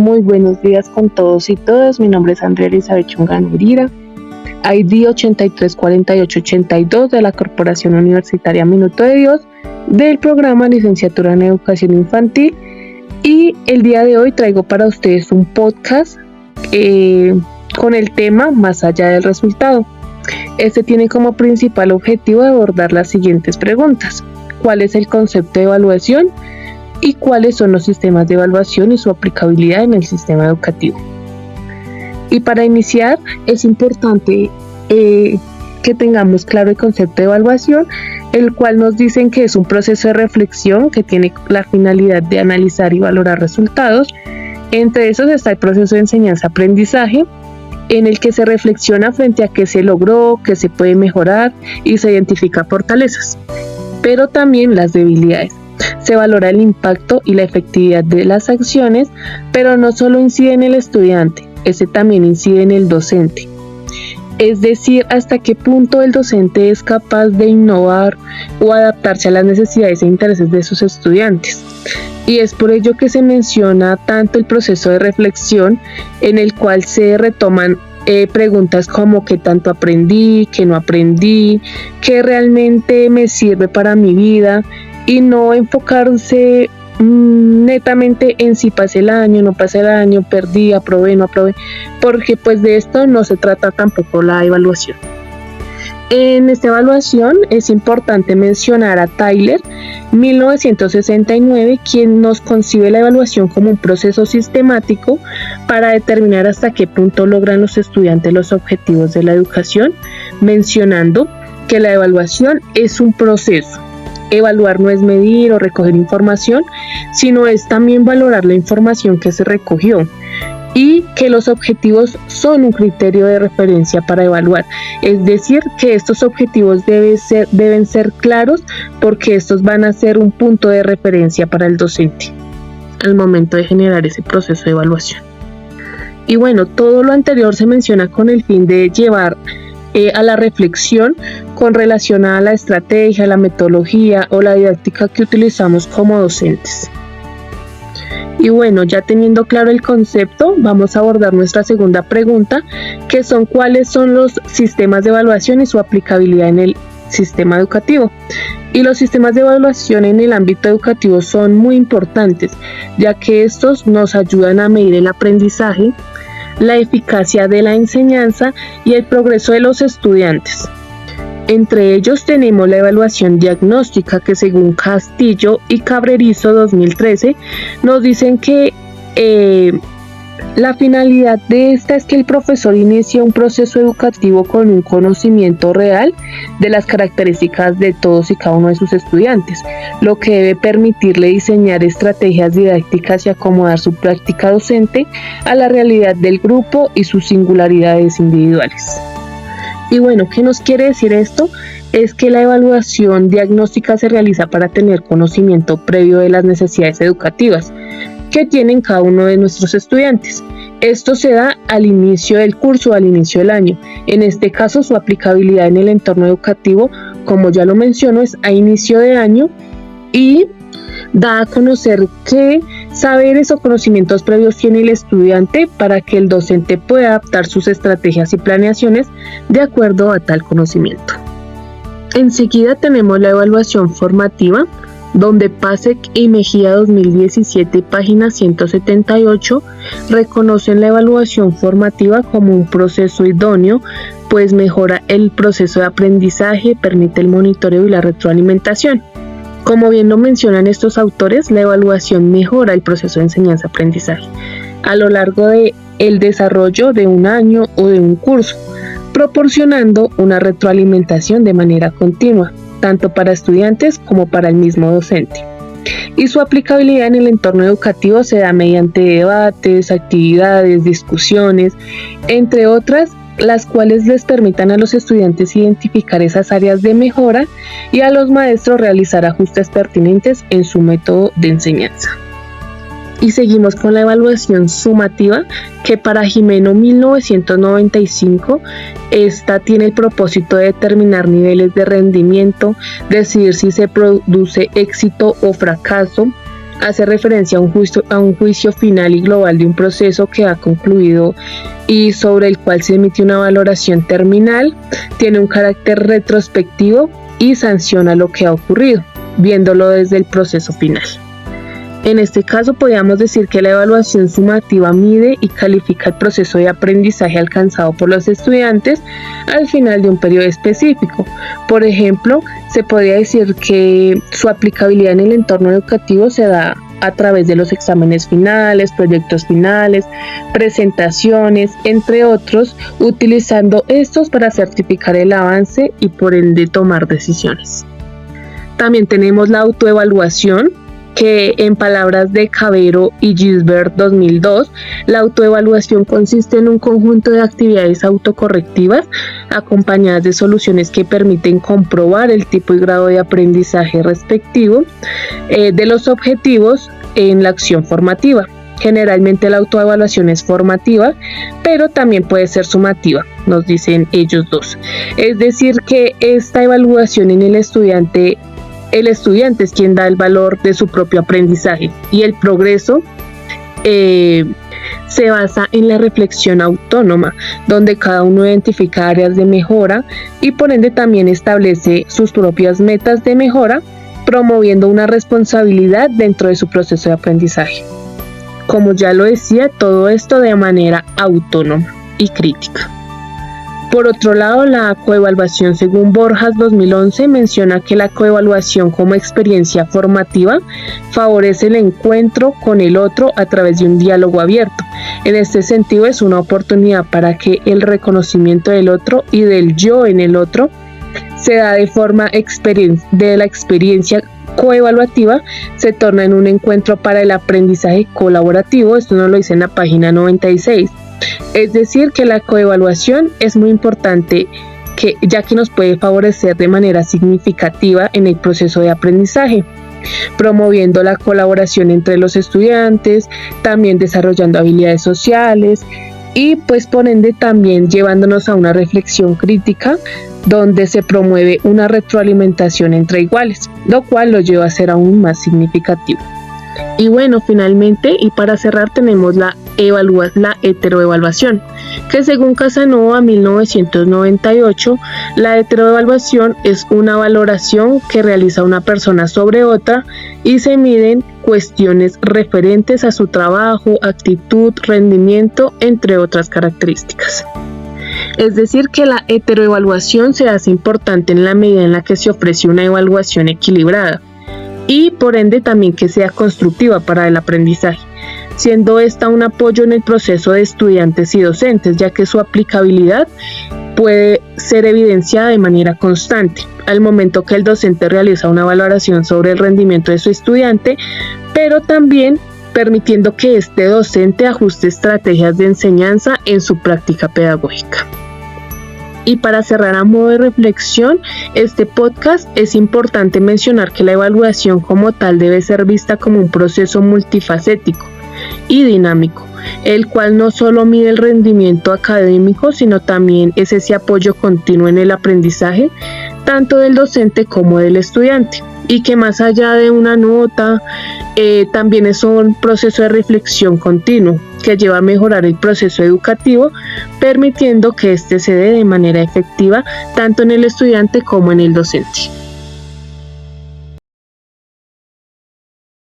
Muy buenos días con todos y todas. Mi nombre es Andrea Elizabeth Chongano Urira, ID 834882 de la Corporación Universitaria Minuto de Dios, del programa Licenciatura en Educación Infantil, y el día de hoy traigo para ustedes un podcast con el tema Más allá del resultado. Este tiene como principal objetivo abordar las siguientes preguntas: ¿cuál es el concepto de evaluación? ¿Y cuáles son los sistemas de evaluación y su aplicabilidad en el sistema educativo? Y para iniciar es importante que tengamos claro el concepto de evaluación, el cual nos dicen que es un proceso de reflexión que tiene la finalidad de analizar y valorar resultados. Entre esos está el proceso de enseñanza-aprendizaje, en el que se reflexiona frente a qué se logró, qué se puede mejorar y se identifica fortalezas, pero también las debilidades. Se valora el impacto y la efectividad de las acciones, pero no solo incide en el estudiante, ese también incide en el docente. Es decir, hasta qué punto el docente es capaz de innovar o adaptarse a las necesidades e intereses de sus estudiantes. Y es por ello que se menciona tanto el proceso de reflexión, en el cual se retoman preguntas como qué tanto aprendí, qué no aprendí, qué realmente me sirve para mi vida, y no enfocarse netamente en si pasé el año, no pasé el año, perdí, aprobé, no aprobé, porque pues de esto no se trata tampoco la evaluación. En esta evaluación es importante mencionar a Tyler, 1969, quien nos concibe la evaluación como un proceso sistemático para determinar hasta qué punto logran los estudiantes los objetivos de la educación, mencionando que la evaluación es un proceso. Evaluar no es medir o recoger información, sino es también valorar la información que se recogió, y que los objetivos son un criterio de referencia para evaluar. Es decir, que estos objetivos deben ser claros, porque estos van a ser un punto de referencia para el docente al momento de generar ese proceso de evaluación. Y bueno, todo lo anterior se menciona con el fin de llevar a la reflexión con relación a la estrategia, la metodología o la didáctica que utilizamos como docentes. Y bueno, ya teniendo claro el concepto, vamos a abordar nuestra segunda pregunta, que son cuáles son los sistemas de evaluación y su aplicabilidad en el sistema educativo. Y los sistemas de evaluación en el ámbito educativo son muy importantes, ya que estos nos ayudan a medir el aprendizaje, la eficacia de la enseñanza y el progreso de los estudiantes. Entre ellos tenemos la evaluación diagnóstica, que según Castillo y Cabrerizo 2013 nos dicen que la finalidad de esta es que el profesor inicie un proceso educativo con un conocimiento real de las características de todos y cada uno de sus estudiantes, lo que debe permitirle diseñar estrategias didácticas y acomodar su práctica docente a la realidad del grupo y sus singularidades individuales. Y bueno, ¿qué nos quiere decir esto? Es que la evaluación diagnóstica se realiza para tener conocimiento previo de las necesidades educativas que tienen cada uno de nuestros estudiantes. Esto se da al inicio del curso, al inicio del año. En este caso, su aplicabilidad en el entorno educativo, como ya lo menciono, es a inicio de año, y da a conocer qué saberes o conocimientos previos tiene el estudiante para que el docente pueda adaptar sus estrategias y planeaciones de acuerdo a tal conocimiento. Enseguida tenemos la evaluación formativa, donde Pasek y Mejía 2017, página 178, reconocen la evaluación formativa como un proceso idóneo, pues mejora el proceso de aprendizaje, permite el monitoreo y la retroalimentación. Como bien lo mencionan estos autores, la evaluación mejora el proceso de enseñanza-aprendizaje a lo largo del desarrollo de un año o de un curso, proporcionando una retroalimentación de manera continua, tanto para estudiantes como para el mismo docente. Y su aplicabilidad en el entorno educativo se da mediante debates, actividades, discusiones, entre otras, las cuales les permitan a los estudiantes identificar esas áreas de mejora y a los maestros realizar ajustes pertinentes en su método de enseñanza. Y seguimos con la evaluación sumativa, que para Jimeno 1995, esta tiene el propósito de determinar niveles de rendimiento, decidir si se produce éxito o fracaso, hace referencia a un juicio final y global de un proceso que ha concluido y sobre el cual se emite una valoración terminal, tiene un carácter retrospectivo y sanciona lo que ha ocurrido, viéndolo desde el proceso final. En este caso, podríamos decir que la evaluación sumativa mide y califica el proceso de aprendizaje alcanzado por los estudiantes al final de un periodo específico. Por ejemplo, se podría decir que su aplicabilidad en el entorno educativo se da a través de los exámenes finales, proyectos finales, presentaciones, entre otros, utilizando estos para certificar el avance y por ende tomar decisiones. También tenemos la autoevaluación, que en palabras de Cavero y Gisbert 2002, la autoevaluación consiste en un conjunto de actividades autocorrectivas acompañadas de soluciones que permiten comprobar el tipo y grado de aprendizaje respectivo de los objetivos en la acción formativa. Generalmente la autoevaluación es formativa, pero también puede ser sumativa, nos dicen ellos dos. Es decir, que esta evaluación en el estudiante es quien da el valor de su propio aprendizaje y el progreso se basa en la reflexión autónoma, donde cada uno identifica áreas de mejora y por ende también establece sus propias metas de mejora, promoviendo una responsabilidad dentro de su proceso de aprendizaje. Como ya lo decía, todo esto de manera autónoma y crítica. Por otro lado, la coevaluación, según Borjas 2011, menciona que la coevaluación como experiencia formativa favorece el encuentro con el otro a través de un diálogo abierto. En este sentido, es una oportunidad para que el reconocimiento del otro y del yo en el otro se da de forma de la experiencia coevaluativa, se torna en un encuentro para el aprendizaje colaborativo. Esto nos lo dice en la página 96. Es decir, que la coevaluación es muy importante ya que nos puede favorecer de manera significativa en el proceso de aprendizaje, promoviendo la colaboración entre los estudiantes, también desarrollando habilidades sociales y pues por ende también llevándonos a una reflexión crítica donde se promueve una retroalimentación entre iguales, lo cual lo lleva a ser aún más significativo. Y bueno, finalmente y para cerrar tenemos la heteroevaluación, que según Casanova 1998, la heteroevaluación es una valoración que realiza una persona sobre otra y se miden cuestiones referentes a su trabajo, actitud, rendimiento, entre otras características. Es decir, que la heteroevaluación se hace importante en la medida en la que se ofrece una evaluación equilibrada y por ende también que sea constructiva para el aprendizaje, siendo esta un apoyo en el proceso de estudiantes y docentes, ya que su aplicabilidad puede ser evidenciada de manera constante al momento que el docente realiza una valoración sobre el rendimiento de su estudiante, pero también permitiendo que este docente ajuste estrategias de enseñanza en su práctica pedagógica. Y para cerrar a modo de reflexión este podcast, es importante mencionar que la evaluación como tal debe ser vista como un proceso multifacético y dinámico, el cual no solo mide el rendimiento académico, sino también es ese apoyo continuo en el aprendizaje, tanto del docente como del estudiante, y que más allá de una nota, también es un proceso de reflexión continuo que lleva a mejorar el proceso educativo, permitiendo que éste se dé de manera efectiva tanto en el estudiante como en el docente.